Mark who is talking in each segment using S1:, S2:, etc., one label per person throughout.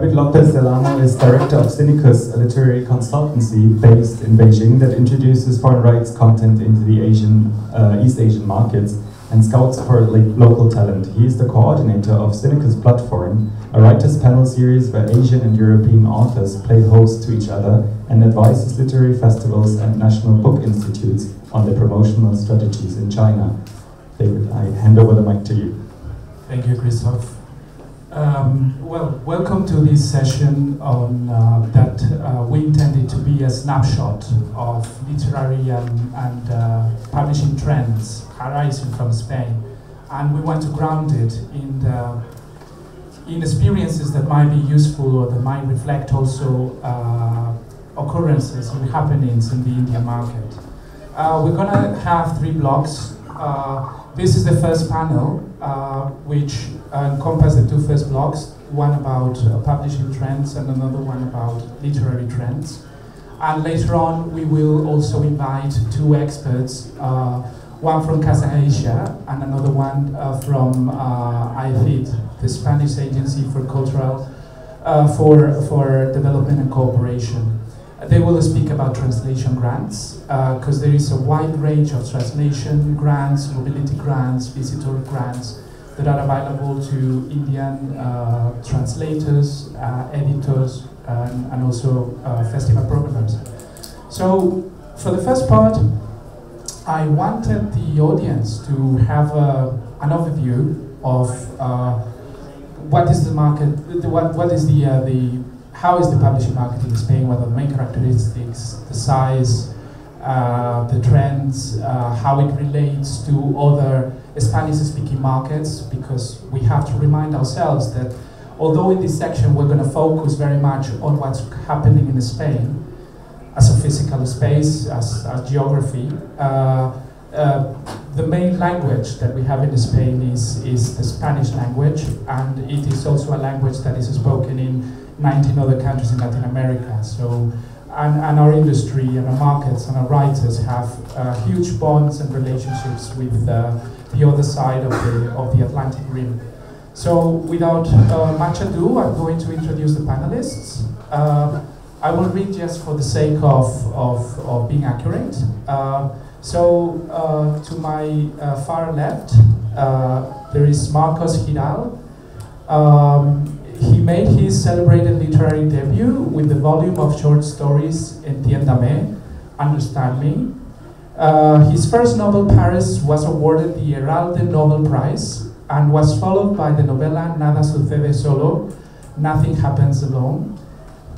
S1: David Lopez-del is director of Sinicus, a literary consultancy based in Beijing that introduces foreign rights content into the East Asian markets and scouts for local talent. He is the coordinator of Sinicus Platform, a writers' panel series where Asian and European authors play host to each other and advises literary festivals and national book institutes on their promotional strategies in China. David, I hand over the mic to you.
S2: Thank you, Christoph. Well, welcome to this session on that we intended to be a snapshot of literary and publishing trends arising from Spain, and we want to ground it in experiences that might be useful or that might reflect also occurrences and happenings in the Indian market. We're going to have 3 blocks. This is the first panel, which encompasses the 2 first blocks, one about publishing trends and another one about literary trends. And later on, we will also invite 2 experts, one from Casa Asia and another one from IFID, the Spanish Agency for Cultural, for Development and Cooperation. They will speak about translation grants, because there is a wide range of translation grants, mobility grants, visitor grants that are available to Indian translators, editors, and also festival programmers. So, for the first part, I wanted the audience to have an overview of what is the market, what is how is the publishing market in Spain, what are the main characteristics, the size, the trends, how it relates to other Spanish-speaking markets, because we have to remind ourselves that although in this section we're going to focus very much on what's happening in Spain, as a physical space, as geography, the main language that we have in Spain is the Spanish language, and it is also a language that is spoken in 19 other countries in Latin America. So, and our industry and our markets and our writers have huge bonds and relationships with the other side of the Atlantic Rim. So, without much ado, I'm going to introduce the panelists. I will read just for the sake of being accurate. To my far left, there is Marcos Vidal. He made his celebrated literary debut with the volume of short stories Entiéndame, Understand Me. His first novel, Paris, was awarded the Heralde Nobel Prize and was followed by the novela Nada sucede solo, Nothing Happens Alone,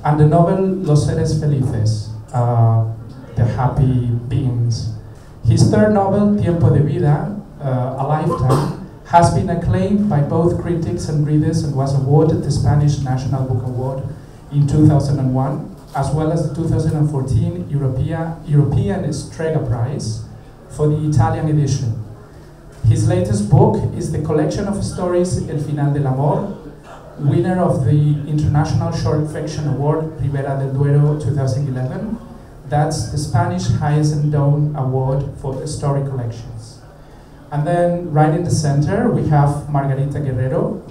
S2: and the novel Los Seres Felices, the happy beings. His third novel, Tiempo de Vida, A Lifetime, has been acclaimed by both critics and readers and was awarded the Spanish National Book Award in 2001, as well as the 2014 European Strega Prize for the Italian edition. His latest book is the collection of stories El Final del Amor, winner of the International Short Fiction Award Ribera del Duero 2011. That's the Spanish highest known award for story collections. And then, right in the center, we have Margarita Guerrero.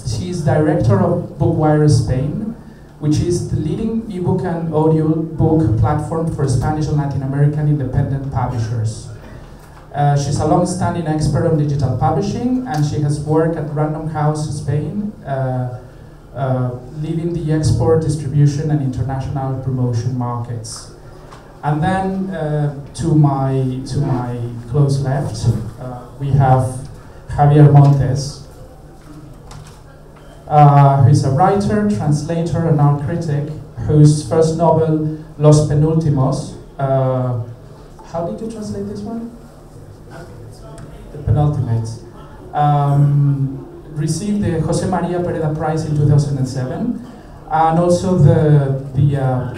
S2: She is director of Bookwire Spain, which is the leading ebook and audio book platform for Spanish and Latin American independent publishers. She's a long-standing expert on digital publishing, and she has worked at Random House Spain, leading the export, distribution, and international promotion markets. And then to my close left, we have Javier Montes, who is a writer, translator, and art critic, whose first novel, Los Penúltimos, how did you translate this one? The Penultimates. Received the José María Pereda Prize in 2007. And also the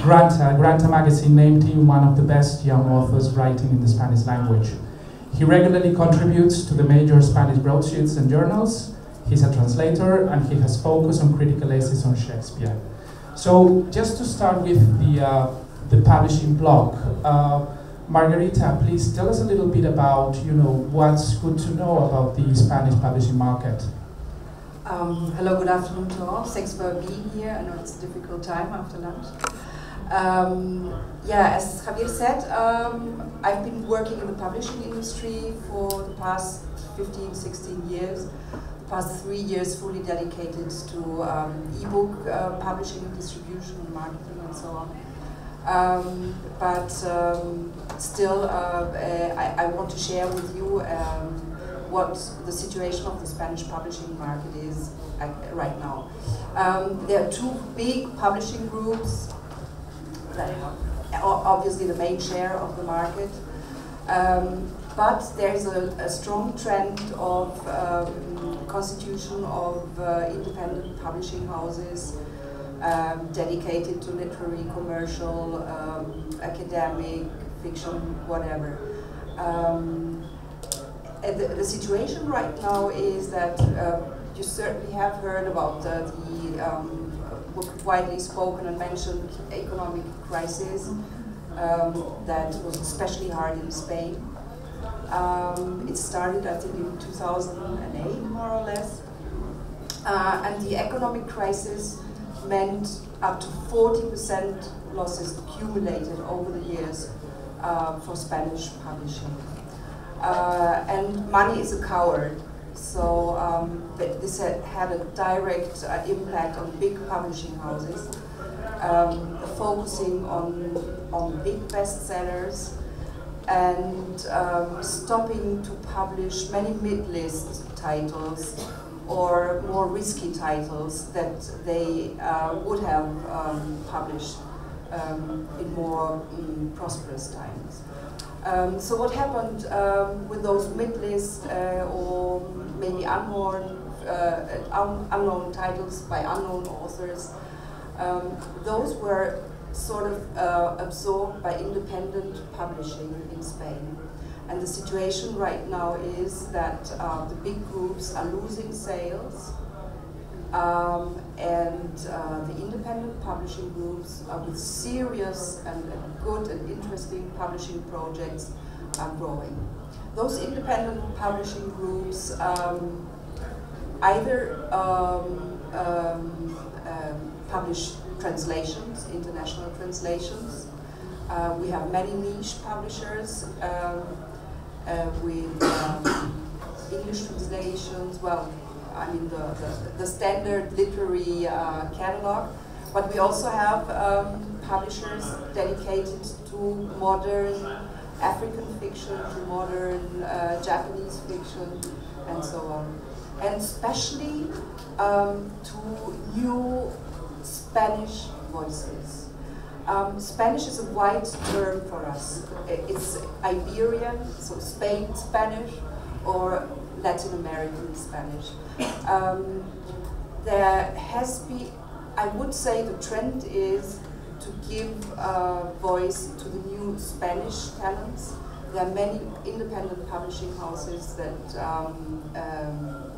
S2: Granta magazine named him one of the best young authors writing in the Spanish language. He regularly contributes to the major Spanish broadsheets and journals. He's a translator, and he has focused on critical essays on Shakespeare. So just to start with the publishing block, Margarita, please tell us a little bit about what's good to know about the Spanish publishing market.
S3: Hello, good afternoon to all. Thanks for being here. I know it's a difficult time after lunch. Yeah, as Javier said, I've been working in the publishing industry for the past 15, 16 years. The past 3 years fully dedicated to ebook publishing and distribution and marketing and so on. Still, I want to share with you what the situation of the Spanish publishing market is right now. There are two big publishing groups that have obviously the main share of the market, but there's a strong trend of constitution of independent publishing houses dedicated to literary, commercial, academic, fiction, whatever. The situation right now is that you certainly have heard about the widely spoken and mentioned economic crisis that was especially hard in Spain. It started, I think, in 2008, more or less. And the economic crisis meant up to 40% losses accumulated over the years for Spanish publishing. And money is a coward, so this had a direct impact on big publishing houses, focusing on big bestsellers and stopping to publish many mid-list titles or more risky titles that they would have published in more prosperous times. So what happened with those mid-list or maybe unknown titles by unknown authors, those were sort of absorbed by independent publishing in Spain. And the situation right now is that the big groups are losing sales, and the independent publishing groups with serious and good and interesting publishing projects are growing. Those independent publishing groups either publish translations, international translations. We have many niche publishers with English translations, well, I mean the standard literary catalog, but we also have publishers dedicated to modern African fiction, to modern Japanese fiction, and so on. And especially to new Spanish voices. Spanish is a wide term for us. It's Iberian, so Spain Spanish, or Latin American Spanish. There has been, I would say the trend is to give voice to the new Spanish talents. There are many independent publishing houses that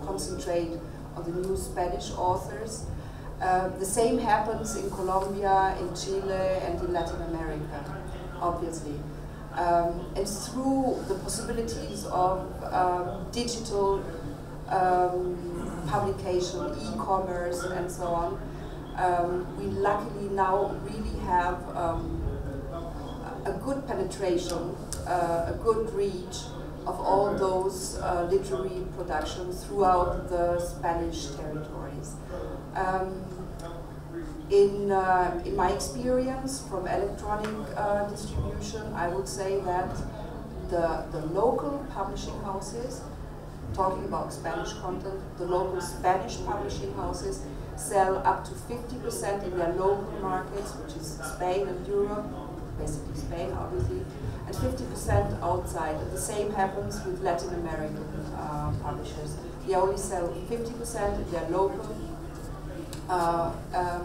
S3: concentrate on the new Spanish authors. The same happens in Colombia, in Chile, and in Latin America, obviously. And through the possibilities of digital publication, e-commerce, and so on, we luckily now really have a good penetration, a good reach of all those literary productions throughout the Spanish territories. In my experience from electronic distribution, I would say that the local publishing houses, talking about Spanish content, the local Spanish publishing houses sell up to 50% in their local markets, which is Spain and Europe, basically Spain obviously, and 50% outside. And the same happens with Latin American publishers. They only sell 50% in their local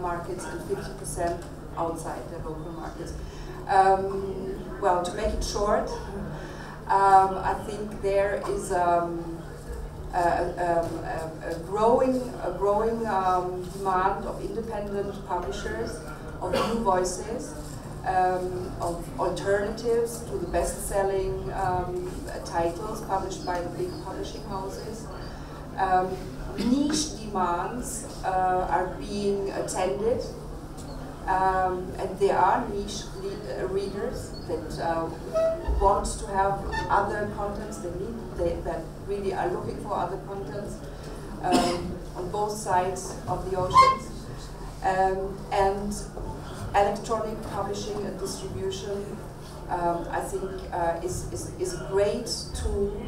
S3: markets and 50% outside their local markets. Well, to make it short, I think there is a growing demand of independent publishers, of new voices, of alternatives to the best-selling titles published by the big publishing houses. Niche demands are being attended, and there are niche readers that want to have other contents, that really are looking for other contents on both sides of the oceans. And electronic publishing and distribution, I think, is a great tool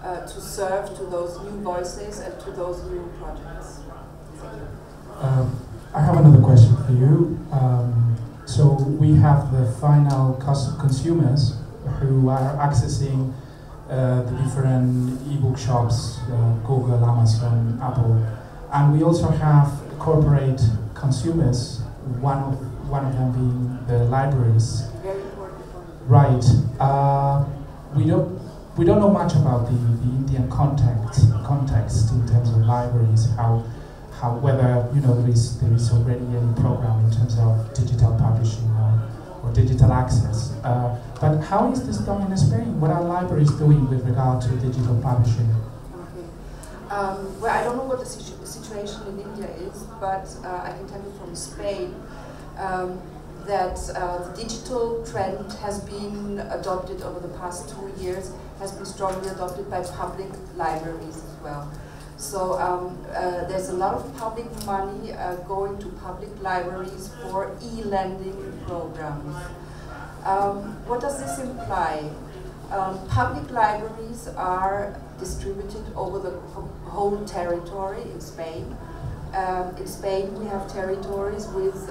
S3: to serve to those new voices and to those new projects. Thank you.
S2: I have another question for you. So we have the final consumers who are accessing the different ebook shops, Google, Amazon, Apple, and we also have corporate consumers. One of them being the libraries.
S3: Very important point.
S2: Right. We don't know much about the Indian context in terms of libraries. How whether there is already any program in terms of digital publishing or digital access. But how is this done in Spain? What are libraries doing with regard to digital publishing?
S3: Okay. Well, I don't know what the situation in India is, but I can tell you from Spain that the digital trend has been adopted over the past 2 years, has been strongly adopted by public libraries as well. So there's a lot of public money going to public libraries for e-lending programs. What does this imply? Public libraries are distributed over the whole territory in Spain. In Spain we have territories with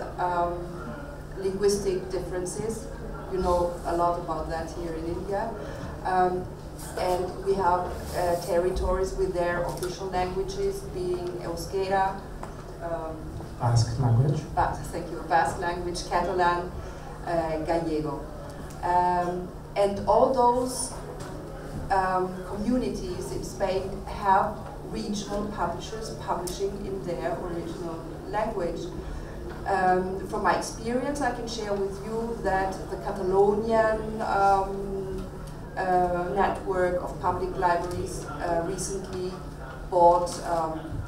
S3: linguistic differences. You know a lot about that here in India. And we have territories with their official languages being Euskera,
S2: Basque language.
S3: Thank you, Basque language, Catalan, Gallego. And all those communities in Spain have regional publishers publishing in their original language. From my experience, I can share with you that the Catalonian network of public libraries recently bought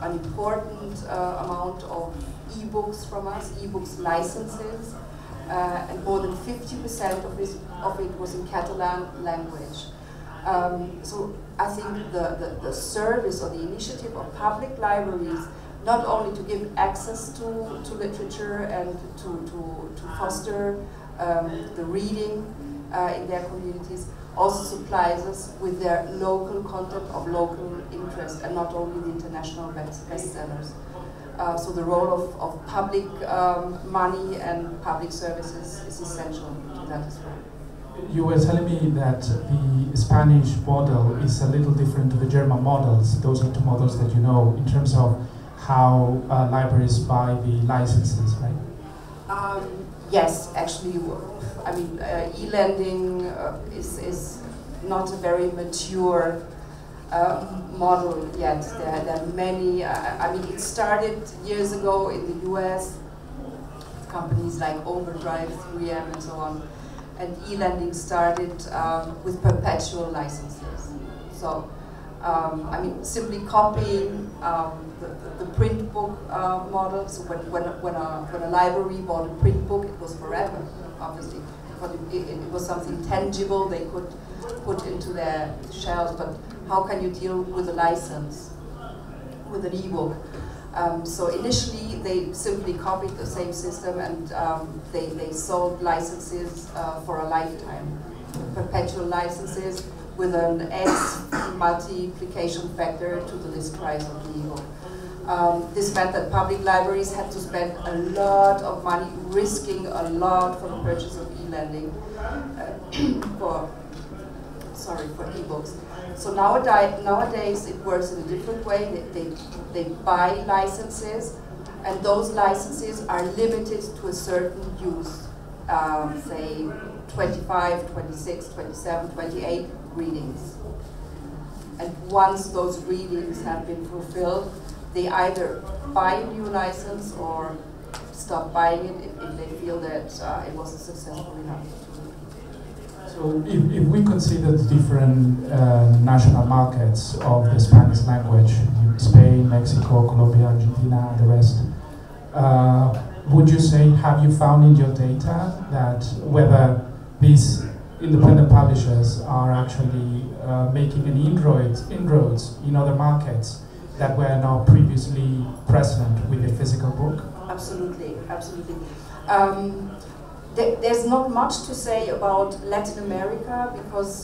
S3: an important amount of e-books from us, e-books licenses, and more than 50% of it was in Catalan language. So I think the service or the initiative of public libraries, not only to give access to literature and to foster the reading in their communities, also supplies us with their local content of local interest and not only the international bestsellers. So the role of public money and public services is essential to that as well.
S2: You were telling me that the Spanish model is a little different to the German models. Those are two models that you know in terms of how libraries buy the licenses, right?
S3: Yes, actually, I mean, e-lending is not a very mature model yet. There are many, I mean, it started years ago in the US, companies like Overdrive, 3M and so on, and e-lending started with perpetual licenses. So, I mean, simply copying the print book model. So when a library bought a print book, it was forever, obviously. But it was something tangible they could put into their shelves. But how can you deal with a license, with an e-book? So initially, they simply copied the same system and they sold licenses for a lifetime, perpetual licenses with an X multiplication factor to the list price of the e-book. This meant that public libraries had to spend a lot of money, risking a lot for the purchase of e-lending for e-books. So nowadays it works in a different way. They buy licenses, and those licenses are limited to a certain use, say 25, 26, 27, 28 readings. And once those readings have been fulfilled, they either buy a new license or stop buying it if they feel that it wasn't successful enough.
S2: So if we consider the different national markets of the Spanish language, Spain, Mexico, Colombia, Argentina, and the rest, would you say, have you found in your data that whether these independent publishers are actually making any inroads in other markets that were not previously present with the physical book?
S3: Absolutely, absolutely. There's not much to say about Latin America because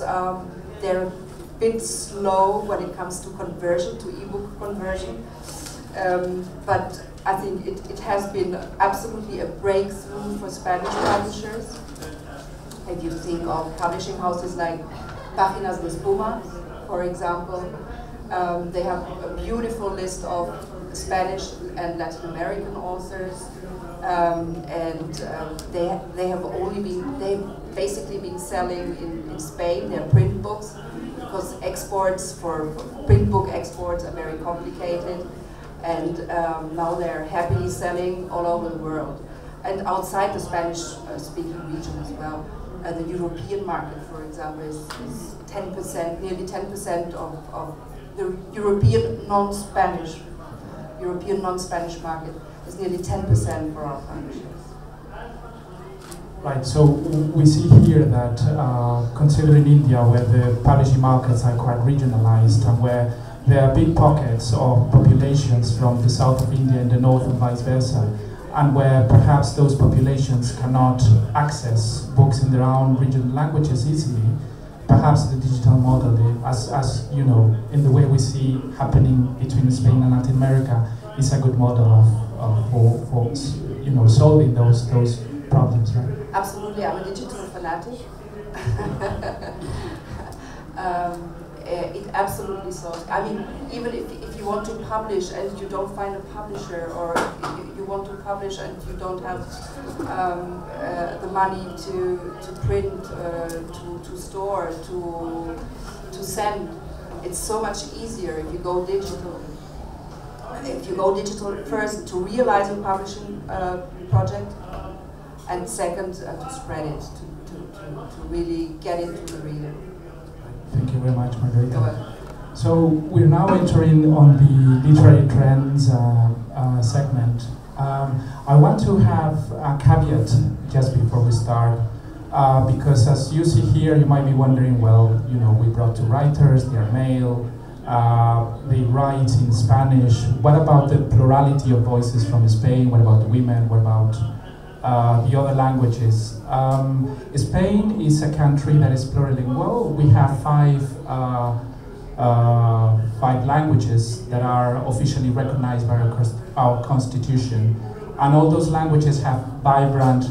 S3: they're a bit slow when it comes to conversion, to ebook conversion. But I think it has been absolutely a breakthrough for Spanish publishers. If you think of publishing houses like Páginas de Espuma, for example, they have a beautiful list of Spanish and Latin American authors, and they've basically been selling in Spain their print books because exports for print book exports are very complicated, and now they're happily selling all over the world and outside the Spanish-speaking region as well. The European market, for example, is 10%, nearly 10% of the European non-Spanish market is nearly 10% for our publishers.
S2: Right, so we see here that considering India, where the publishing markets are quite regionalized and where there are big pockets of populations from the south of India and the north and vice versa, and where perhaps those populations cannot access books in their own regional languages easily, perhaps the digital model, as you know, in the way we see happening between Spain and Latin America, is a good model for you know, solving those problems, right?
S3: Absolutely, I'm a digital fanatic. It absolutely solves. I mean, even if you want to publish and you don't find a publisher, or you want to publish and you don't have the money to print, to store, to send, it's so much easier if you go digital. If you go digital first to realize your publishing project, and second to spread it, to really get it to the reader.
S2: Thank you very much, Margarita. So we're now entering on the literary trends segment. I want to have a caveat just before we start, because as you see here, you might be wondering, well, you know, we brought two writers, they are male, they write in Spanish. What about the plurality of voices from Spain? What about the women? What about the other languages? Spain is a country that is plurilingual. We have five languages that are officially recognized by our constitution, and all those languages have vibrant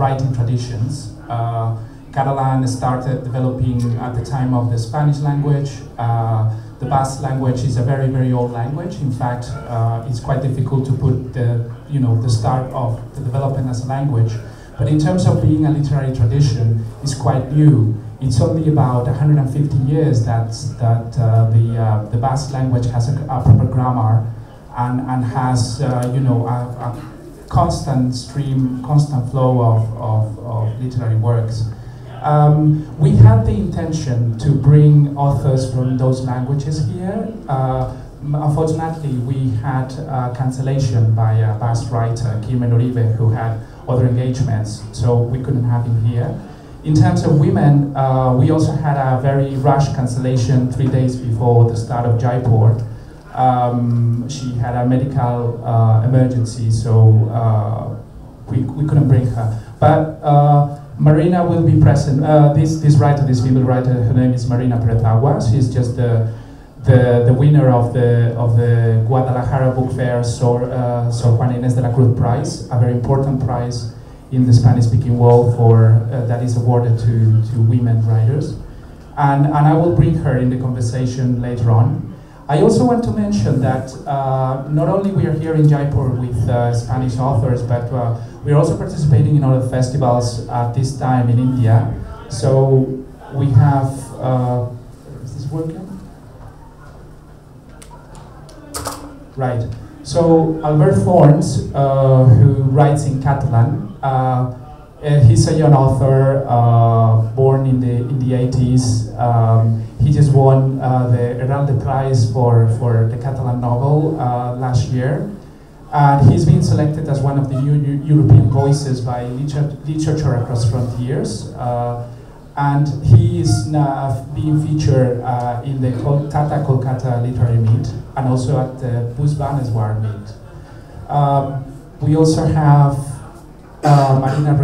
S2: writing traditions. Catalan started developing at the time of the Spanish language. The Basque language is a very, very old language. In fact, it's quite difficult to put the start of the development as a language. But in terms of being a literary tradition, it's quite new. It's only about 150 years that the Basque language has a proper grammar and has a constant stream, constant flow of literary works. We had the intention to bring authors from those languages here. Unfortunately, we had a cancellation by a Basque writer, Kim Uribe, who had other engagements, so we couldn't have him here. In terms of women, we also had a very rushed cancellation 3 days before the start of Jaipur. She had a medical emergency, so we couldn't bring her. But Marina will be present. This writer, this female writer, her name is Marina Perezagua. She's just the winner of the Guadalajara Book Fair Sor Juana Inés de la Cruz Prize, a very important prize in the Spanish-speaking world that is awarded to women writers. And I will bring her in the conversation later on. I also want to mention that not only we are here in Jaipur with Spanish authors, but we're also participating in other festivals at this time in India. So we have, is this working? Right. So Albert Forns, who writes in Catalan, He's a young author, born in the 80s. He just won the Heralde Prize for the Catalan novel last year. And he's been selected as one of the new European voices by Literature Across Frontiers. And he is now being featured in the Tata Kolkata Literary Meet and also at the Bhubaneswar Meet. We also have Marina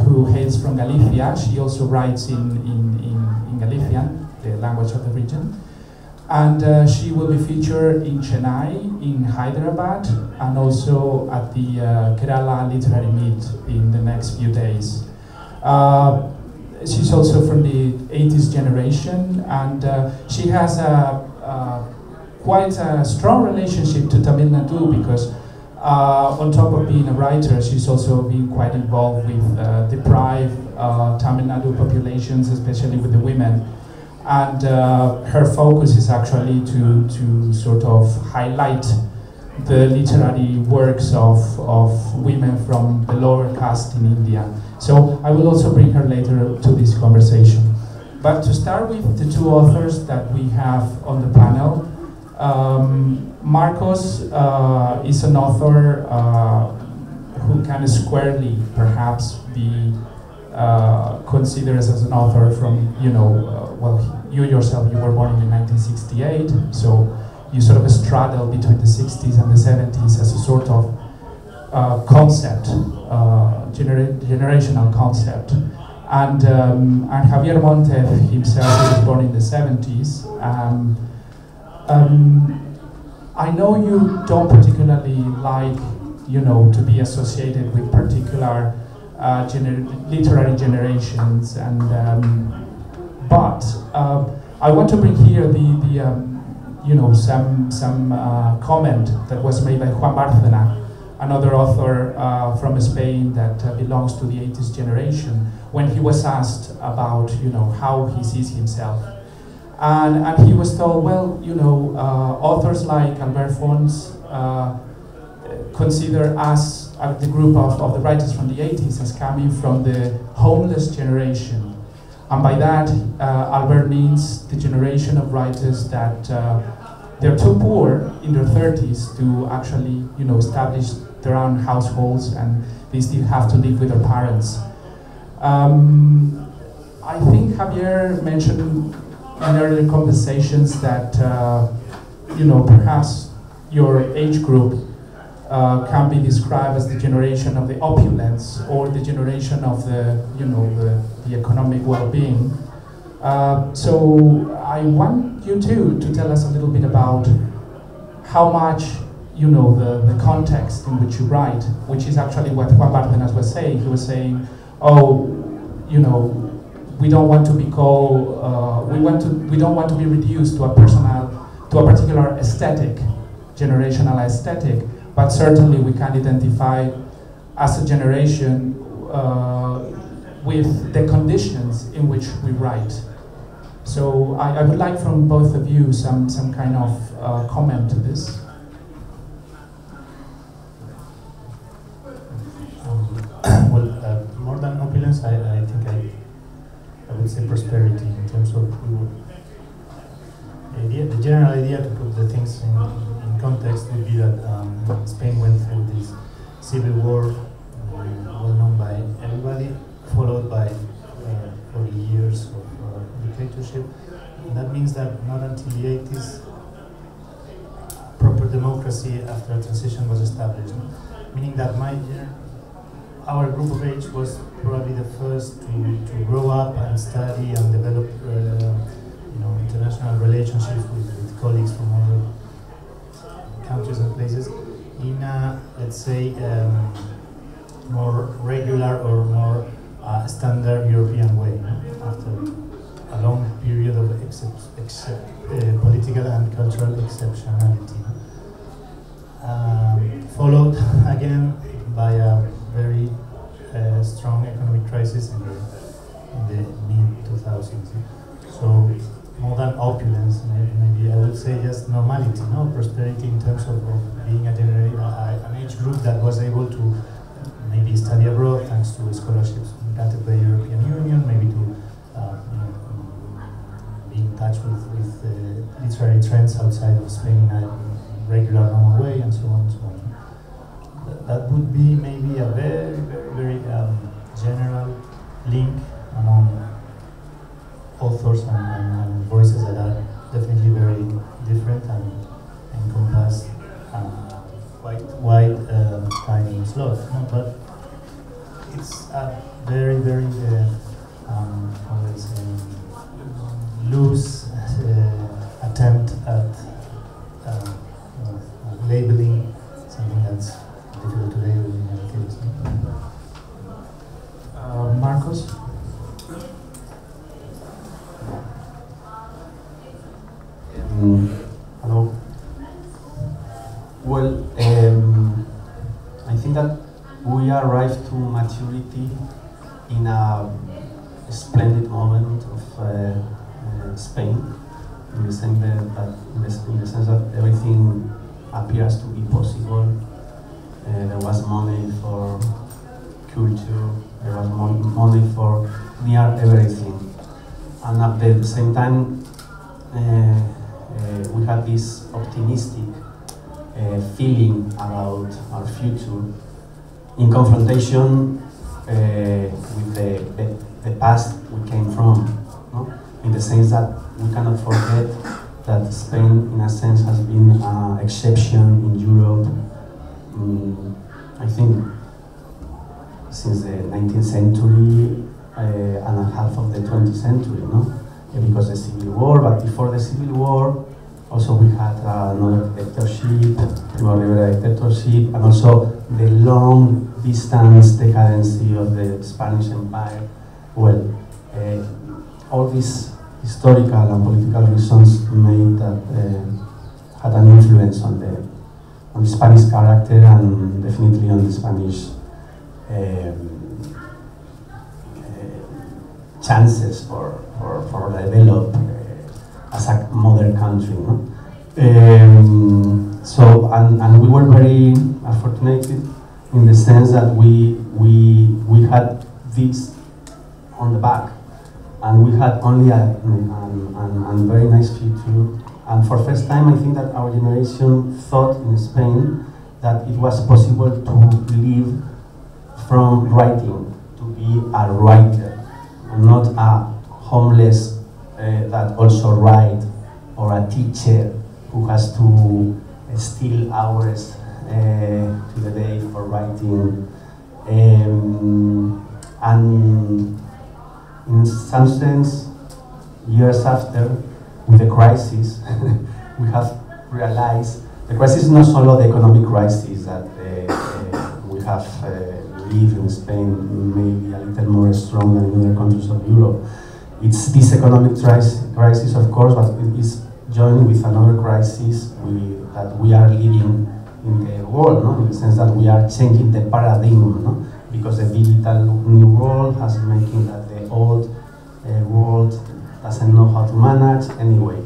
S2: who hails from Galicia. She also writes in Galician, the language of the region. And she will be featured in Chennai, in Hyderabad, and also at the Kerala Literary Meet in the next few days. She's also from the 80s generation, and she has quite a strong relationship to Tamil Nadu because on top of being a writer, she's also been quite involved with deprived Tamil Nadu populations, especially with the women. And her focus is actually to sort of highlight the literary works of women from the lower caste in India. So I will also bring her later to this conversation. But to start with the two authors that we have on the panel, Marcos is an author who can squarely perhaps be considered as an author from, well, you yourself, you were born in 1968, so you sort of straddle between the 60s and the 70s as a sort of concept, generational concept. And Javier Montes himself was born in the 70s. I know you don't particularly like, to be associated with particular literary generations, and but I want to bring here some comment that was made by Juan Bárcena, another author from Spain that belongs to the 80s generation, when he was asked about how he sees himself. And he was told, well, authors like Albert Fons consider us, the group of the writers from the 80s, as coming from the homeless generation. And by that, Albert means the generation of writers that they're too poor in their 30s to actually, establish their own households, and they still have to live with their parents. I think Javier mentioned in earlier conversations that, perhaps your age group can be described as the generation of the opulence, or the generation of the economic well-being. So I want you to tell us a little bit about how much, the context in which you write, which is actually what Juan Bárcena was saying. He was saying, we don't want to be called, we don't want to be reduced to a particular aesthetic, generational aesthetic, but certainly we can identify as a generation with the conditions in which we write. So I would like from both of you some kind of comment to this.
S4: More than opulence, I think I would say prosperity in terms of the general idea, to put the things in context, would be that Spain went through this civil war, well known by everybody, followed by 40 years of dictatorship. And that means that not until the 80s proper democracy after a transition was established, meaning that our group of age was probably the first to grow up and study and develop international relationships with colleagues from other countries and places in a, let's say, more regular or more standard European way, after a long period of political and cultural exceptionality. Followed again by a very strong economic crisis in the mid-2000s. So more than opulence, maybe I would say just normality, prosperity in terms of being an age group that was able to maybe study abroad and thanks to scholarships granted by the European Union, maybe to be in touch with literary trends outside of Spain in a regular, normal way, and so on and so on. That would be maybe a very, very, very general link among authors and voices that are definitely very different and encompass quite wide time slot. No? But it's a very, very loose attempt at labeling something that's difficult to label in any case.
S2: Marcos?
S5: Hello. Well, I think that we arrived to maturity in a splendid moment of Spain, in the sense that everything appears to be possible. There was money for culture, there was money for near everything, and at the same time we had this optimistic feeling about our future in confrontation with the past we came from, no? In the sense that we cannot forget that Spain, in a sense, has been an exception in Europe. I think since the 19th century and a half of the 20th century, no? Because the Civil War, but before the Civil War, also we had another dictatorship, Primo Rivera dictatorship, and also the long distance decadency of the Spanish Empire. Well, all these historical and political reasons made that had an influence on the Spanish character and definitely on the Spanish chances for develop as a modern country. No? So and we were very fortunate in the sense that we had this on the back, and we had only a very nice future. And for first time, I think that our generation thought in Spain that it was possible to live from writing, to be a writer, and not a homeless that also write, or a teacher who has to steal hours to the day for writing. And in some sense, years after, with the crisis, we have realized the crisis is not only the economic crisis that we have lived in Spain, maybe a little more strong than in other countries of Europe. It's this economic crisis, of course, but it is joined with another crisis that we are living in the world, no? In the sense that we are changing the paradigm, no? Because the digital new world has making that the old world doesn't know how to manage anyway.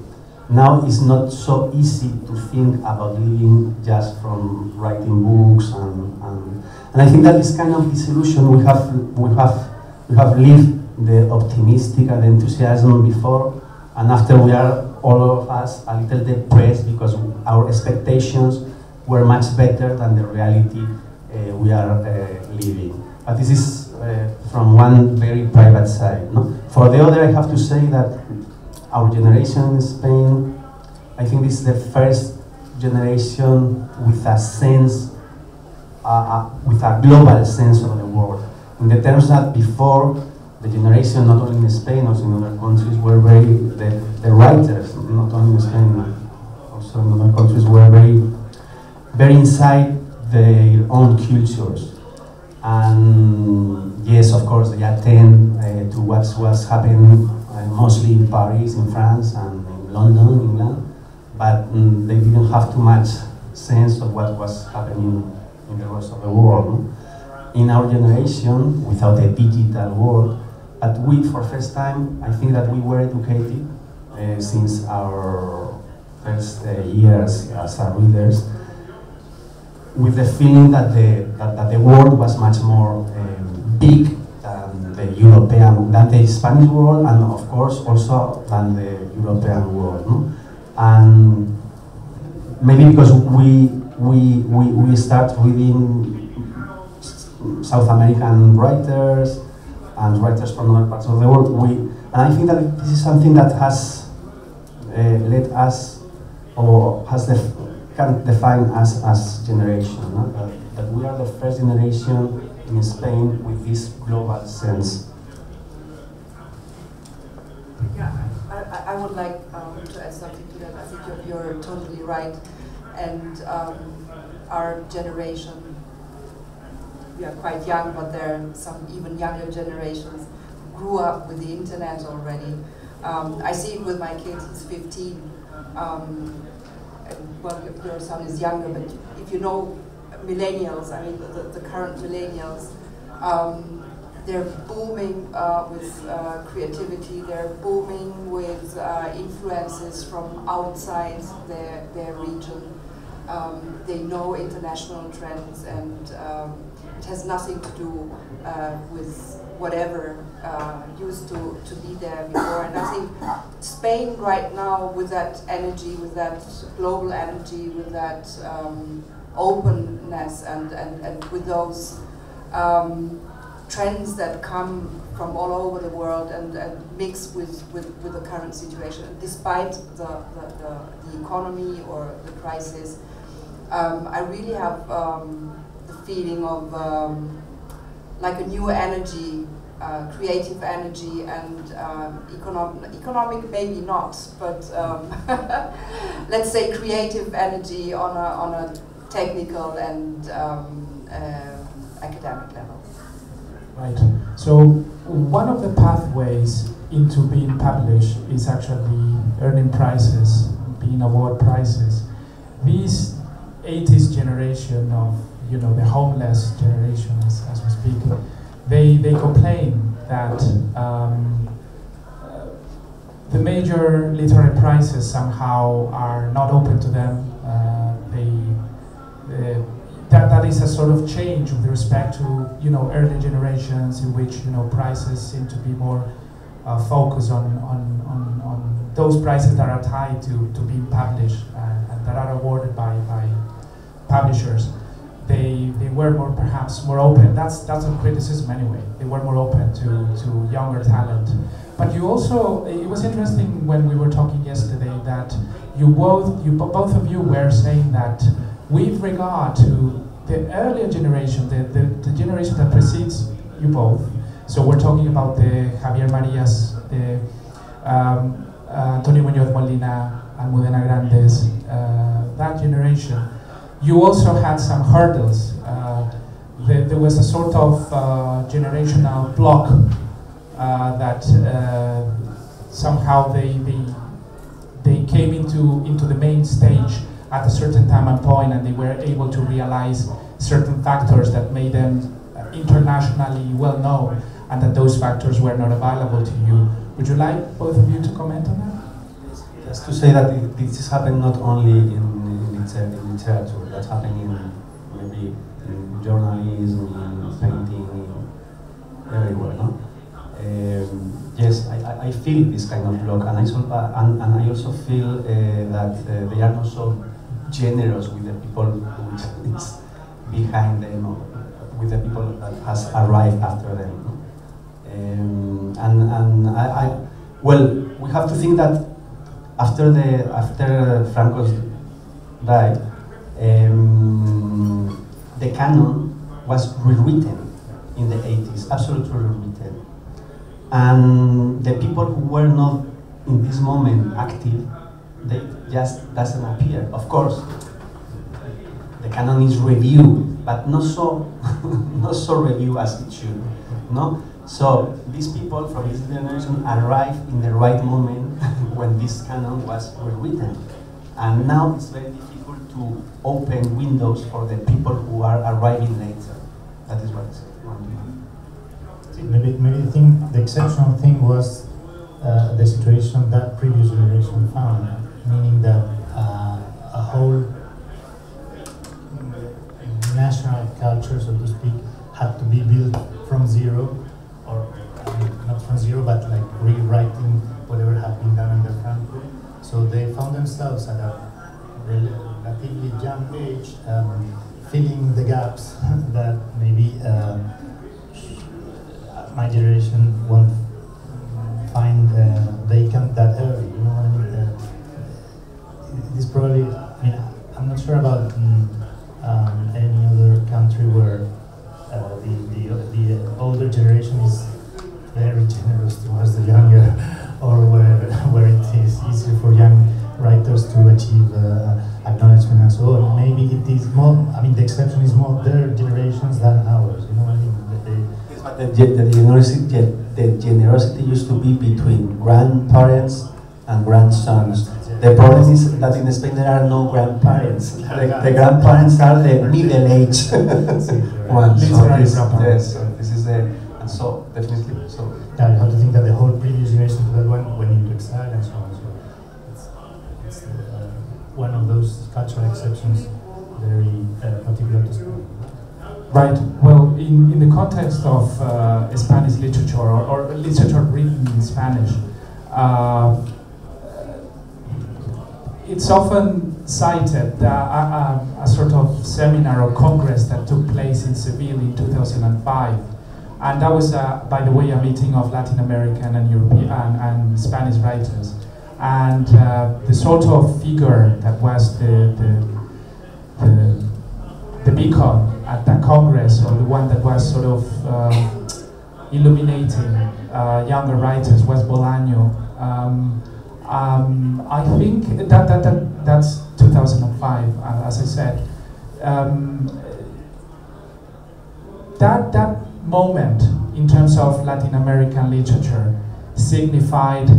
S5: Now it's not so easy to think about living just from writing books, and I think that this kind of disillusion we have lived the optimistic and enthusiasm before, and after we are all of us a little depressed because our expectations were much better than the reality we are living. But this is from one very private side. No? For the other, I have to say that our generation in Spain, I think this is the first generation with a sense, with a global sense of the world. In the terms that before, the generation, not only in Spain, also in other countries, were very, the writers, not only in Spain, also in other countries, were very inside their own cultures. And yes, of course, they attend to what was happening mostly in Paris, in France, and in London, England, but they didn't have too much sense of what was happening in the rest of the world. In our generation, without the digital world, but we, for first time, I think that we were educated since our first years as readers, with the feeling that the world was much more big than than the Spanish world, and of course also than the European world. No? And maybe because we start reading South American writers and writers from other parts of the world. And I think that this is something that has led us, or can define us as generation. No? That we are the first generation in Spain with this global sense.
S3: Yeah, I would like to add something to that. I think you're totally right. And our generation, we are quite young, but there are some even younger generations who grew up with the internet already. I see it with my kid, he's 15. Well, your son is younger, but if you know millennials, I mean the current millennials, they're booming with creativity, they're booming with influences from outside their region. They know international trends, and it has nothing to do with whatever used to be there before. And I think Spain right now, with that energy, with that global energy, with that openness, and with those trends that come from all over the world and mix with the current situation, despite the economy or the crisis, I really have the feeling of like a new energy, creative energy, and economic maybe not, but let's say creative energy on a technical and academic level.
S2: Right. So one of the pathways into being published is actually earning prizes, being awarded prizes. This 80s generation of, the homeless generation, as we speak, they complain that the major literary prizes somehow are not open to them. That is a sort of change with respect to early generations, in which prizes seem to be more focused on those prizes that are tied to being published and that are awarded by publishers. They were perhaps more open. That's a criticism anyway. They were more open to younger talent. But you also, it was interesting when we were talking yesterday that both of you were saying that with regard to the earlier generation, the generation that precedes you both, so we're talking about the Javier Marias, the Antonio Muñoz Molina, Almudena Grandes, that generation, you also had some hurdles. There was a sort of generational block that somehow they came into the main stage at a certain time and point, and they were able to realize certain factors that made them internationally well known, and that those factors were not available to you. Would you like both of you to comment on that?
S5: Just to say that this is happening not only in literature, that's happening maybe in journalism, in painting, everywhere, no? Yes, I feel this kind of block, and I also feel that they are not so generous with the people who is behind them, or with the people that has arrived after them. Well, we have to think that after Franco's died, the canon was rewritten in the 80s, absolutely rewritten. And the people who were not in this moment active, they just doesn't appear. Of course, the canon is reviewed, but not so not so reviewed as it should. No? So these people from this generation arrived in the right moment when this canon was rewritten. And now it's very difficult to open windows for the people who are arriving later. That is what it's
S4: Maybe the exceptional thing was the situation that previous generation found, meaning that a whole national culture, so to speak, had to be built from zero, or not from zero, but like rewriting whatever had been done under Franco. So they found themselves at a relatively young age, filling the gaps that maybe my generation won't find vacant that early. You know what I mean? It is probably. I mean, I'm not sure about any other country where the older generation is very generous towards the younger, or where it is easier for young writers to achieve acknowledgement and so on. Maybe it is more. I mean, the exception is more their generations than ours. You know what I mean?
S5: The generosity used to be between grandparents and grandsons. The problem is that in Spain there are no grandparents. The grandparents are the middle-aged ones.
S2: Literary
S5: Yes, so this is the, and so definitely so.
S4: Yeah, you have to think that the whole previous generation to that one went into exile and so on. So it's one of those cultural exceptions, very particular to Spain.
S2: Right. Well, in the context of Spanish literature or literature written in Spanish, it's often cited a sort of seminar or congress that took place in Seville in 2005, and that was, by the way, a meeting of Latin American and European and Spanish writers, and the sort of figure that was the beacon at that Congress, or the one that was sort of illuminating younger writers, was Bolaño. I think that's 2005, as I said. That moment in terms of Latin American literature signified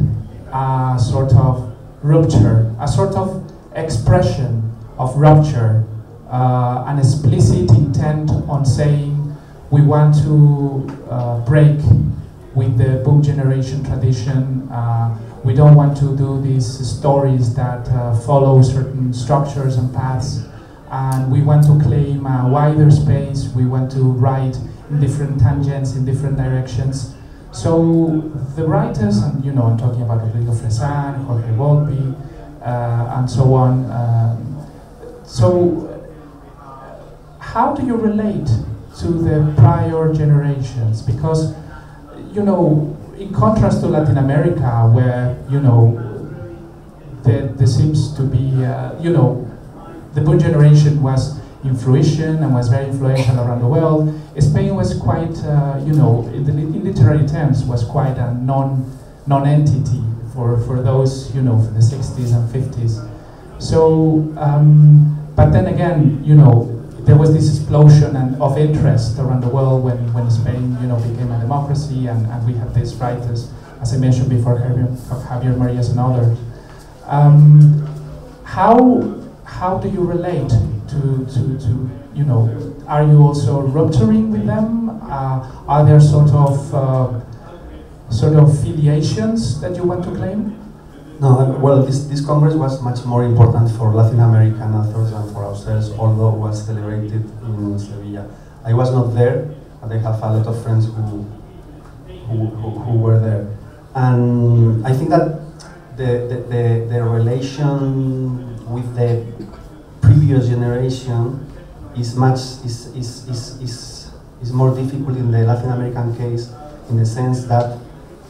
S2: a sort of rupture, a sort of expression of rupture, an explicit intent on saying we want to break with the boom generation tradition. We don't want to do these stories that follow certain structures and paths, and we want to claim a wider space. We want to write in different tangents, in different directions. So the writers, and you know, I'm talking about Rodrigo Fresan, Jorge Volpi, and so on. So how do you relate to the prior generations? Because, you know, in contrast to Latin America, where, you know, there seems to be, you know, the boom generation was in fruition and was very influential around the world. Spain was quite, you know, in literary terms, was quite a non-entity for those, you know, for the 60s and 50s. So, but then again, you know, there was this explosion of interest around the world when Spain, you know, became a democracy, and we had these writers, as I mentioned before, Javier, Marias, and others. How do you relate to you know? Are you also rupturing with them? Are there sort of filiations that you want to claim?
S5: No, well, this Congress was much more important for Latin American authors than for ourselves, although it was celebrated in Sevilla. I was not there, but I have a lot of friends who were there. And I think that the relation with the previous generation is more difficult in the Latin American case, in the sense that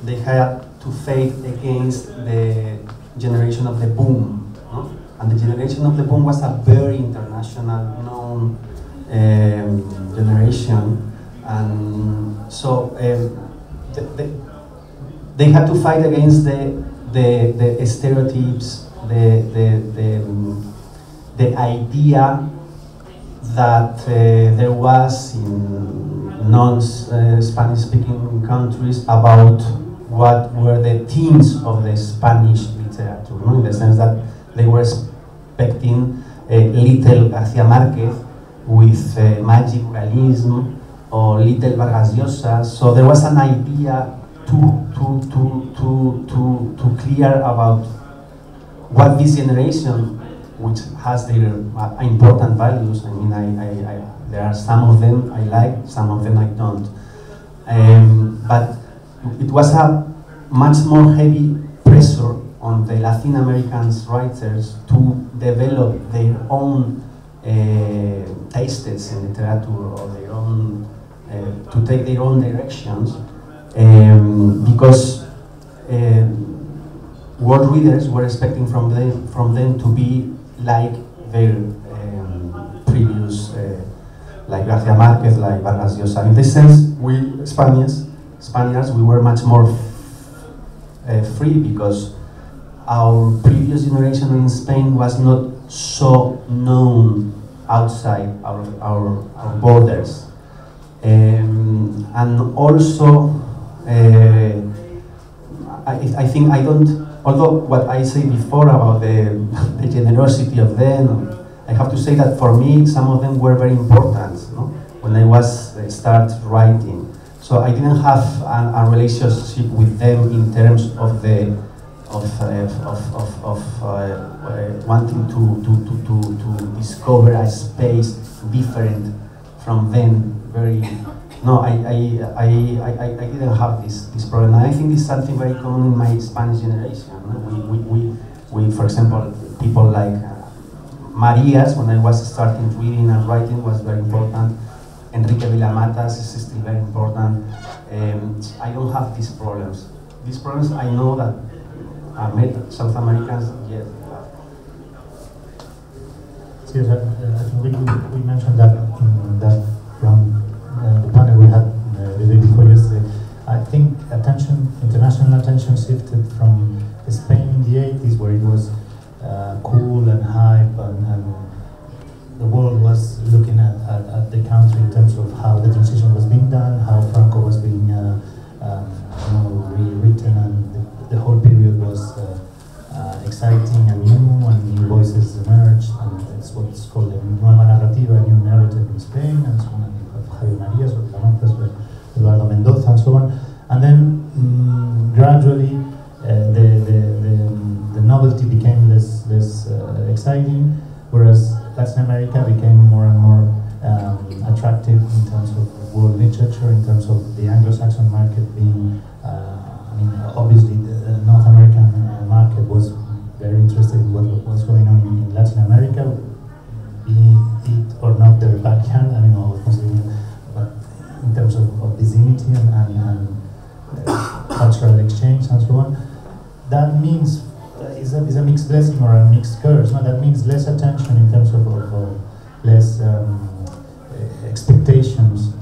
S5: they had to fight against the generation of the boom, no? And the generation of the boom was a very international known generation, and so they had to fight against the stereotypes, the idea that there was in non-Spanish-speaking countries about what were the themes of the Spanish literature, no? In the sense that they were expecting little García Márquez with magic realism, or little Vargas Llosa. So there was an idea to clear about what this generation, which has their important values. I mean, There are some of them I like, some of them I don't. But it was a much more heavy pressure on the Latin American writers to develop their own tastes in literature, or their own, to take their own directions, because world readers were expecting from them to be like their previous, like Garcia Marquez, like Vargas Llosa. In this sense, we Spaniards, we were much more free, because our previous generation in Spain was not so known outside our borders. And also, I think I don't, although what I said before about the generosity of them, I have to say that for me, some of them were very important, no? When I was start writing. So I didn't have a relationship with them in terms of wanting to discover a space different from them. No, I didn't have this problem. And I think it's something very common in my Spanish generation. We for example, people like Marias, when I was starting reading and writing, was very important. Enrique Villamatas is still very important. I don't have these problems. These problems I know that South Americans, yes, they have.
S4: Yes, I think we mentioned that in that from the panel we had the day before yesterday. I think international attention shifted from Spain in the 80s, where it was cool and hype, and the world was looking at the country in terms of how the transition was being done, how Franco was being rewritten, and the whole period was exciting and new, and new voices emerged, and it's what's called a nueva narrativa, a new narrative in Spain, and so on. You have Javier Marias, or Montes, Eduardo Mendoza, and so on. And then gradually the novelty became less exciting, whereas Latin America became more and more attractive in terms of world literature, in terms of the Anglo-Saxon market being, obviously the North American market was very interested in what was going on in Latin America, be it or not their backyard, but in terms of vicinity and cultural exchange and so on. That means is a mixed blessing or a mixed curse. No? That means less attention in terms of less expectations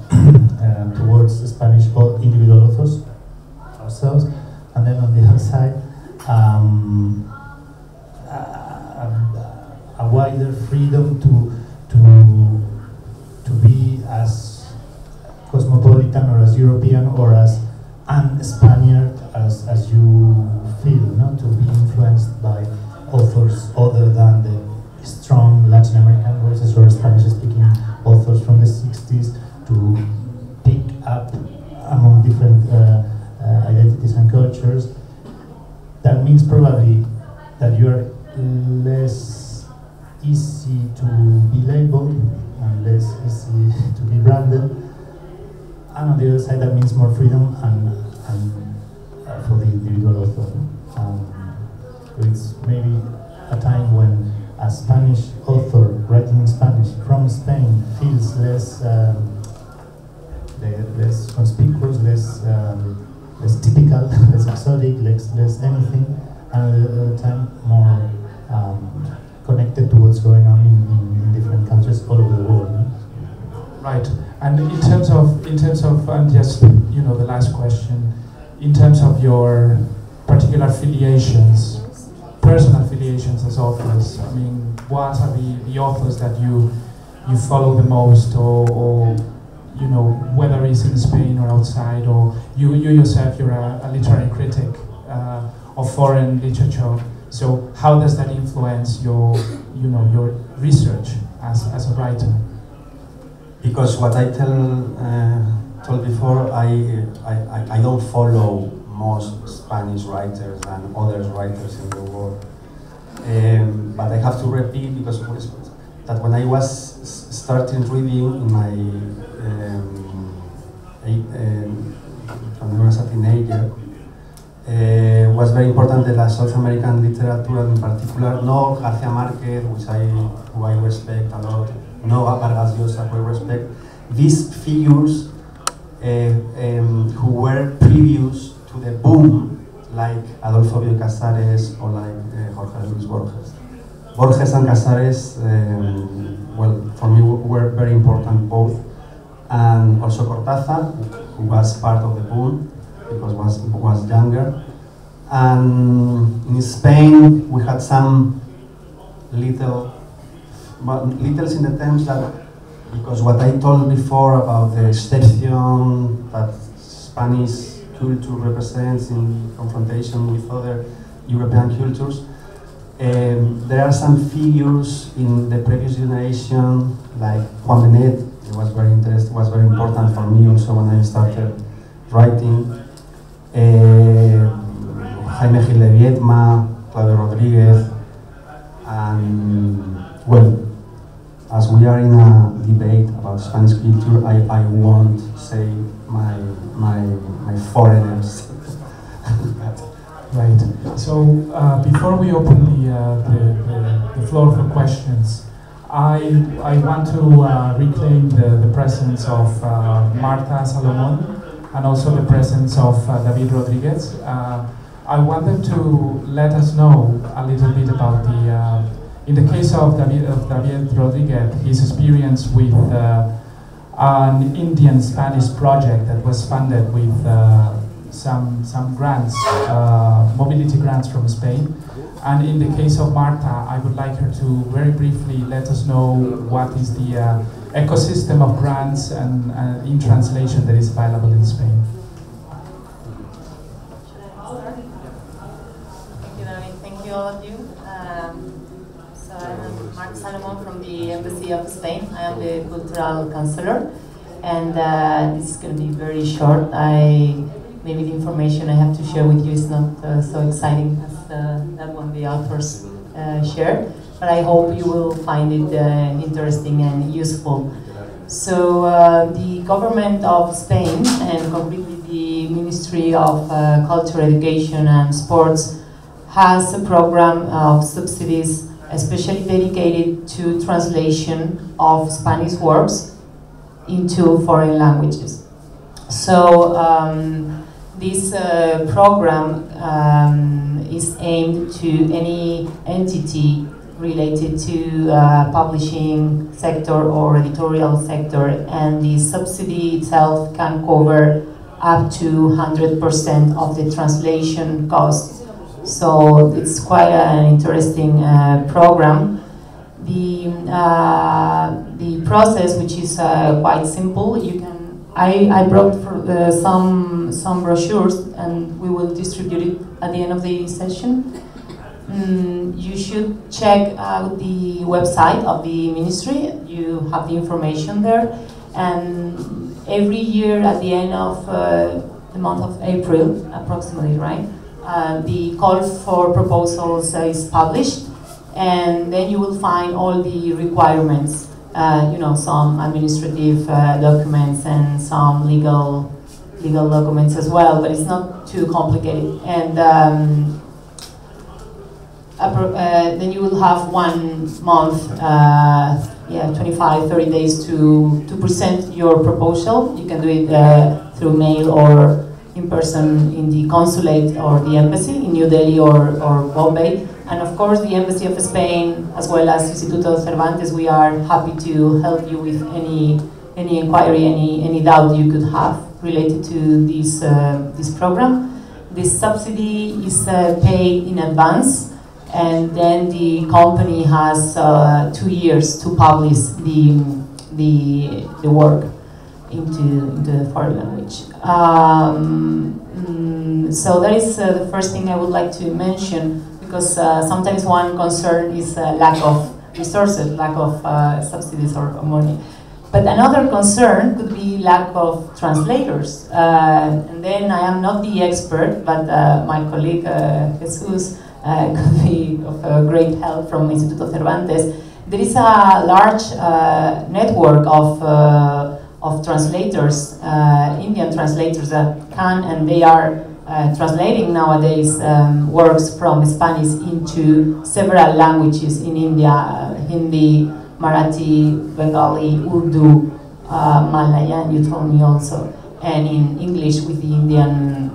S4: towards the Spanish individual authors ourselves, and then on the other side, a wider freedom to be as cosmopolitan or as European or as un-Spaniard as you feel, no? To be influenced by authors other than the strong Latin American voices or Spanish-speaking authors from the 60s, to pick up among different identities and cultures. That means probably that you are less easy to be labeled and less easy to be branded. And on the other side, that means more freedom and for the individual author. It's maybe a time when a Spanish author writing in Spanish from Spain feels less conspicuous, less typical, less exotic, less anything, and at the other time more connected to what's going on in different countries all over the world. No?
S2: Right. And in terms of and just the last question, in terms of your particular affiliations, personal affiliations as authors, what are the authors that you follow the most, or whether it's in Spain or outside, or you yourself, you're a literary critic of foreign literature. So how does that influence your research as a writer?
S5: Because what I told before, I don't follow most Spanish writers and other writers in the world. But I have to repeat, because that when I was started reading in my when I was a teenager, was very important the South American literature, and in particular, no García Márquez, who I respect a lot, no Vargas Llosa, who I respect. These figures who were previous to the boom, like Adolfo Bioy Casares or like Jorge Luis Borges. Borges and Casares, well, for me were very important both, and also Cortázar, who was part of the boom because was younger. And in Spain we had some littles in the terms that, because what I told before about the exception that Spanish culture represents in confrontation with other European cultures, there are some figures in the previous generation, like Juan Benet. It was very interesting, was very important for me also when I started writing. Jaime Gil de Viedma, Claudio Rodriguez, and well, as we are in a debate about Spanish culture, I won't say my foreigners.
S2: Right. So before we open the floor for questions, I want to reclaim the presence of Marta Salomon and also the presence of David Rodriguez. I want them to let us know a little bit about the, in the case of David Rodriguez, his experience with an Indian-Spanish project that was funded with some grants, mobility grants from Spain. And in the case of Marta, I would like her to very briefly let us know what is the ecosystem of grants and in translation that is available in Spain.
S6: Thank you, David. Thank you, all of you. So I'm Marta Salomon from the Embassy of Spain. I am the cultural counselor, and this is going to be very short. Maybe the information I have to share with you is not so exciting as that one the authors shared, but I hope you will find it interesting and useful. So the government of Spain, and concretely the Ministry of Culture, Education and Sports, has a program of subsidies especially dedicated to translation of Spanish works into foreign languages. So this program is aimed to any entity related to publishing sector or editorial sector, and the subsidy itself can cover up to 100% of the translation costs. So it's quite an interesting program. The process, which is quite simple, you can. I brought some brochures, and we will distribute it at the end of the session. You should check out the website of the ministry. You have the information there, and every year at the end of the month of April, approximately, right? The call for proposals is published, and then you will find all the requirements. You know, some administrative documents and some legal documents as well, but it's not too complicated. And then you will have 1 month, 25, 30 days to present your proposal. You can do it through mail or in person in the consulate or the embassy in New Delhi or Bombay. And of course, the Embassy of Spain, as well as Instituto Cervantes, we are happy to help you with any inquiry, any doubt you could have related to this program. This subsidy is paid in advance, and then the company has 2 years to publish the work into the foreign language. So that is the first thing I would like to mention, because sometimes one concern is lack of resources, lack of subsidies or money. But another concern could be lack of translators. And then I am not the expert, but my colleague Jesus could be of great help from Instituto Cervantes. There is a large network of translators, Indian translators that can, and they are translating nowadays works from Spanish into several languages in India, Hindi, Marathi, Bengali, Urdu, Malayan, you told me also, and in English with the Indian,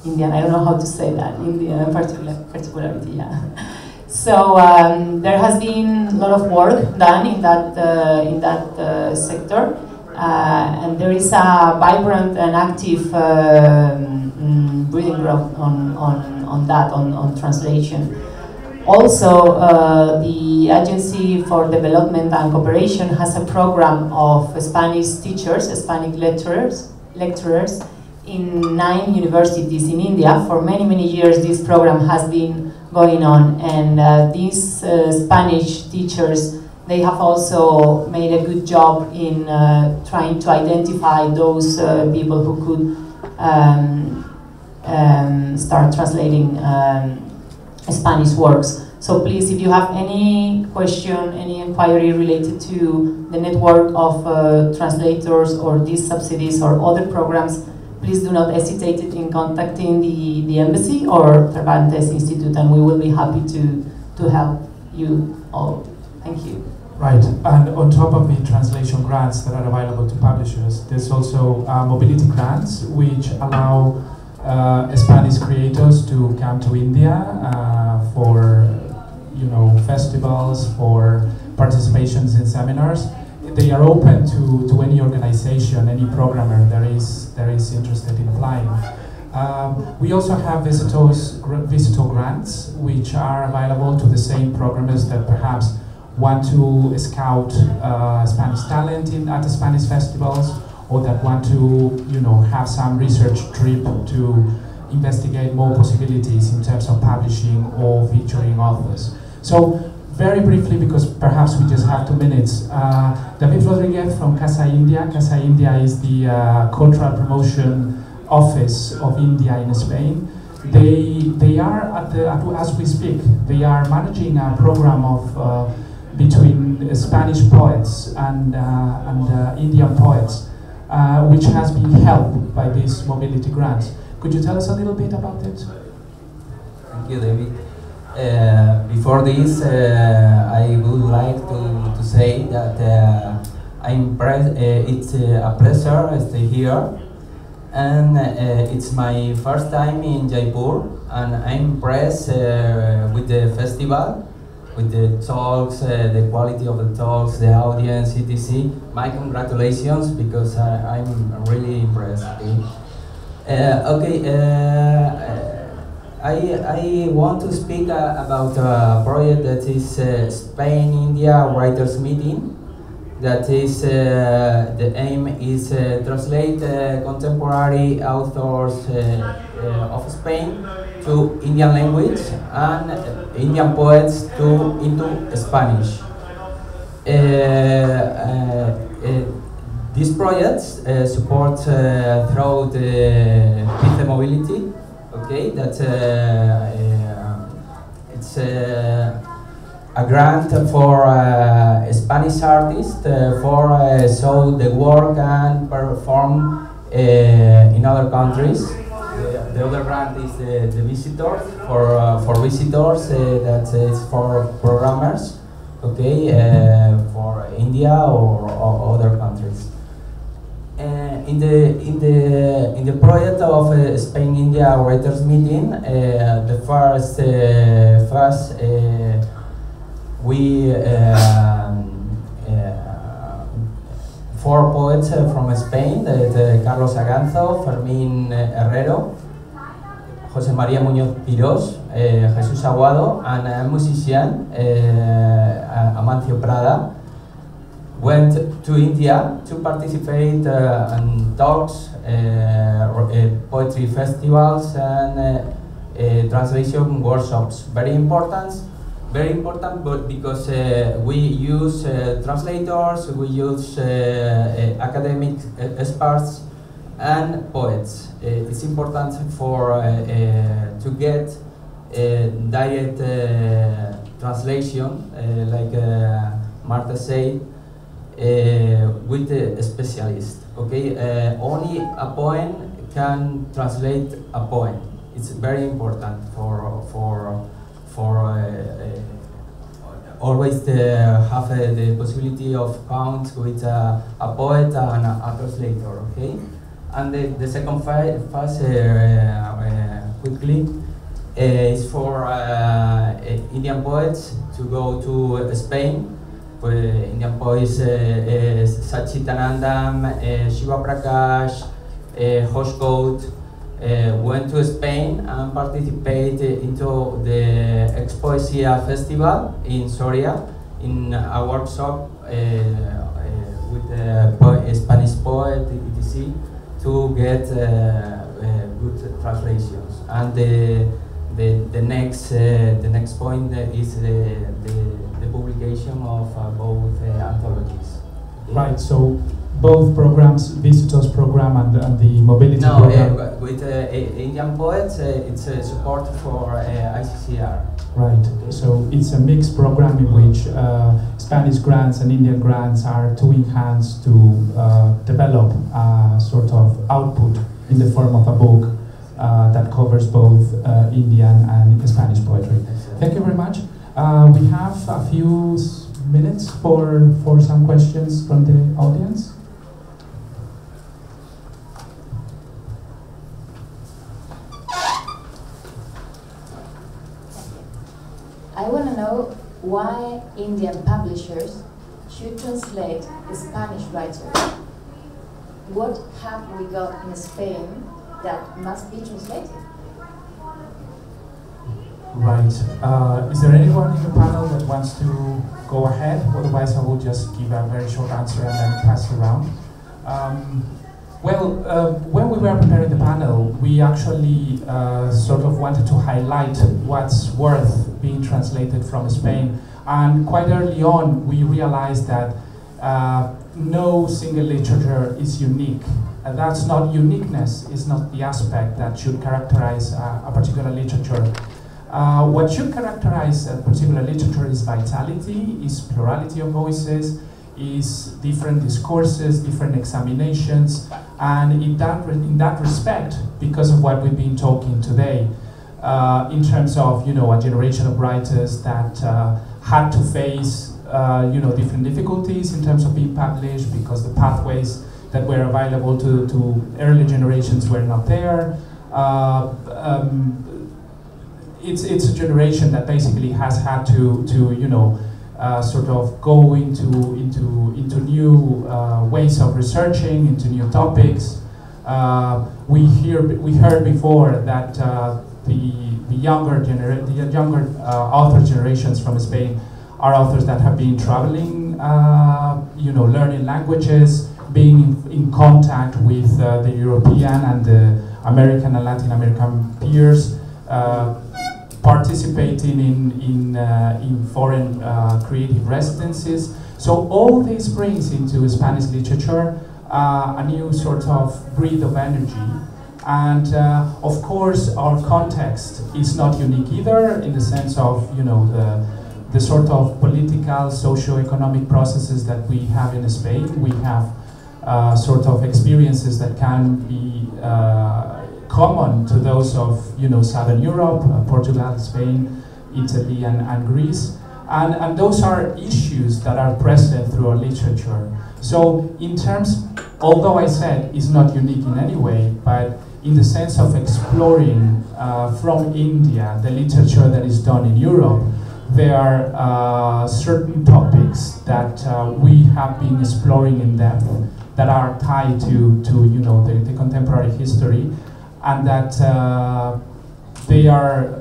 S6: I don't know how to say that, Indian particularity, yeah. So there has been a lot of work done in that sector, and there is a vibrant and active breeding ground on translation. Also, the Agency for Development and Cooperation has a program of Spanish teachers, Spanish lecturers in 9 universities in India. For many, many years this program has been going on, and these Spanish teachers, they have also made a good job in trying to identify those people who could start translating Spanish works. So please, if you have any question, any inquiry related to the network of translators or these subsidies or other programs, please do not hesitate in contacting the embassy or Cervantes Institute, and we will be happy to help you all. Thank you.
S2: Right, and on top of the translation grants that are available to publishers, there's also mobility grants which allow Spanish creators to come to India for festivals, for participations in seminars. They are open to any organization, any programmer that is interested in applying. We also have visitor grants, which are available to the same programmers that perhaps want to scout Spanish talent at the Spanish festivals, or that want to have some research trip to investigate more possibilities in terms of publishing or featuring authors. So very briefly, because perhaps we just have 2 minutes, David Rodriguez from Casa India. Casa India is the cultural promotion office of India in Spain. They are as we speak, they are managing a program of between Spanish poets and Indian poets, which has been helped by these mobility grants. Could you tell us a little bit about it?
S7: Thank you, David. Before this, I would like to say that it's a pleasure to stay here, and it's my first time in Jaipur, and I'm impressed with the festival, with the talks, the quality of the talks, the audience, etc. My congratulations, because I'm really impressed. I want to speak about a project that is Spain-India Writers Meeting. That is, the aim is translate contemporary authors of Spain to Indian language and Indian poets into Spanish. These projects support through the Peace Mobility. Okay, that it's a grant for Spanish artists for show the work and perform in other countries. The other grant is the visitors for visitors. That is for programmers. Okay, for India or other countries. In the project of Spain-India Writers Meeting, the first we 4 poets from Spain, Carlos Aganzo, Fermín Guerrero, José María Muñoz Pirós, Jesús Aguado, and a musician, Amancio Prada, went to India to participate in talks, poetry festivals, and translation workshops. Very important, but because we use translators, we use academic experts and poets. It's important for to get direct translation, like Marta said, with a specialist. Okay, only a poem can translate a poem. It's very important for always have the possibility of count with a poet and a translator. Okay, and the second phase, quickly, is for Indian poets to go to Spain. Indian poets Sachitanandam, Shiva Prakash, Hoshcoat went to Spain and participated into the Expoesia Festival in Soria in a workshop with a Spanish poet, etc., to get good translations. And the next point is the publication of both anthologies.
S2: Right, so both programs, Visitors program and the Mobility program?
S7: No, with Indian poets, it's a support for ICCR.
S2: Right, so it's a mixed program in which Spanish grants and Indian grants are doing hands to develop a sort of output in the form of a book that covers both Indian and Spanish poetry. Thank you very much. We have a few minutes for some questions from the audience.
S6: I want to know why Indian publishers should translate Spanish writers. What have we got in Spain that must be translated?
S2: Right. Is there anyone in the panel that wants to go ahead? Otherwise, I will just give a very short answer and then pass it around. When we were preparing the panel, we actually sort of wanted to highlight what's worth being translated from Spain. And quite early on, we realized that no single literature is unique. That's not uniqueness, is not the aspect that should characterize a particular literature. What should characterize a particular literature is vitality, is plurality of voices, is different discourses, different examinations, and in that respect, because of what we've been talking today, in terms of a generation of writers that had to face different difficulties in terms of being published because the pathways that were available to early generations were not there. It's a generation that basically has had to sort of go into new ways of researching, into new topics. We heard before that the younger author generations from Spain are authors that have been traveling, learning languages, being in contact with the European and the American and Latin American peers, participating in foreign creative residencies. So all this brings into Spanish literature a new sort of breath of energy. And of course, our context is not unique either, in the sense of the sort of political, socio-economic processes that we have in Spain. We have sort of experiences that can be common to those of Southern Europe, Portugal, Spain, Italy, and Greece, and those are issues that are present through our literature. So in terms, although I said it's not unique in any way, but in the sense of exploring from India the literature that is done in Europe, there are certain topics that we have been exploring in depth that are tied to the contemporary history, and that they are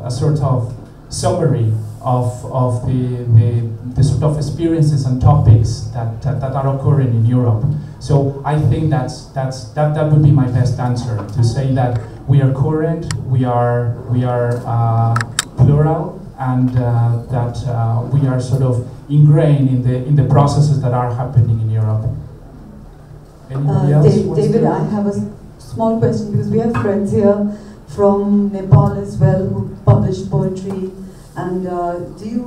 S2: a sort of summary of the sort of experiences and topics that are occurring in Europe. So I think that would be my best answer, to say that we are current, we are plural, and that we are sort of ingrained in the processes that are happening in Europe. Anybody else?
S8: David, I have a small question, because we have friends here from Nepal as well who publish poetry, And do you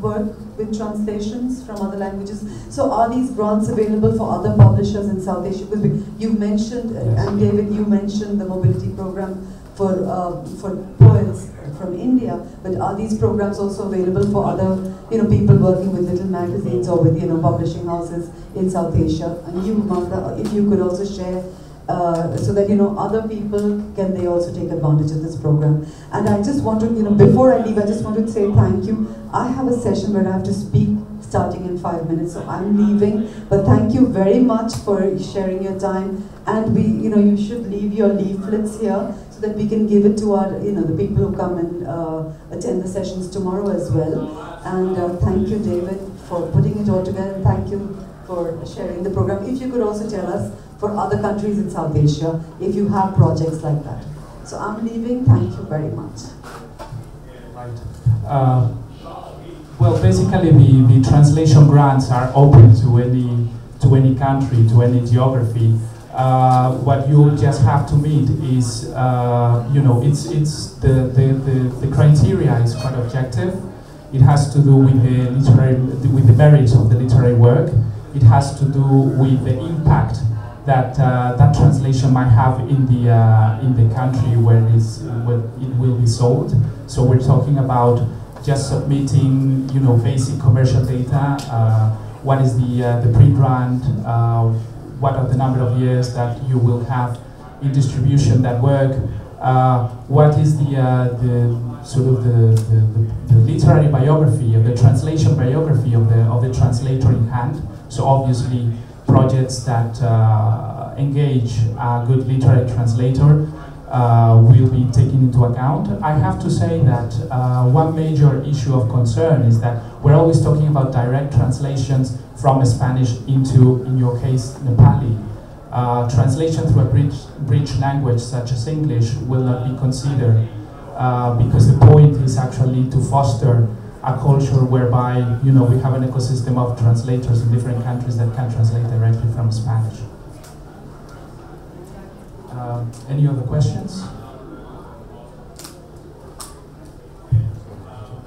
S8: work with translations from other languages? So are these grants available for other publishers in South Asia? Because you mentioned, and David, you mentioned the mobility program for poets from India, but are these programs also available for other, people working with little magazines or with, publishing houses in South Asia? And you, Magda, if you could also share, so that, other people, can they also take advantage of this program? And I just want to, before I leave, I just want to say thank you. I have a session where I have to speak starting in 5 minutes, so I'm leaving, but thank you very much for sharing your time. And you should leave your leaflets here so that we can give it to our, the people who come and attend the sessions tomorrow as well. And thank you, David, for putting it all together, and thank you for sharing the program. If you could also tell us, for other countries in South Asia, if you have projects like that. So I'm leaving, thank you very much.
S2: Right. Well, basically the translation grants are open to any country, to any geography. What you just have to meet is, it's the criteria is quite objective. It has to do with the merit of the literary work. It has to do with the impact that that translation might have in the country where it will be sold. So we're talking about just submitting, basic commercial data. What is the print run? What are the number of years that you will have in distribution that work? What is the sort of the literary biography, or the translation biography of the translator in hand? So obviously, projects that engage a good literary translator will be taken into account. I have to say that one major issue of concern is that we're always talking about direct translations from Spanish into, in your case, Nepali. Translation through a bridge language such as English will not be considered because the point is actually to foster a culture whereby, we have an ecosystem of translators in different countries that can translate directly from Spanish. Any other questions?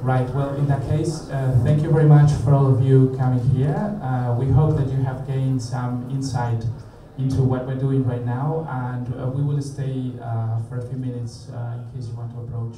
S2: Right, well, in that case, thank you very much for all of you coming here. We hope that you have gained some insight into what we're doing right now, and we will stay for a few minutes in case you want to approach.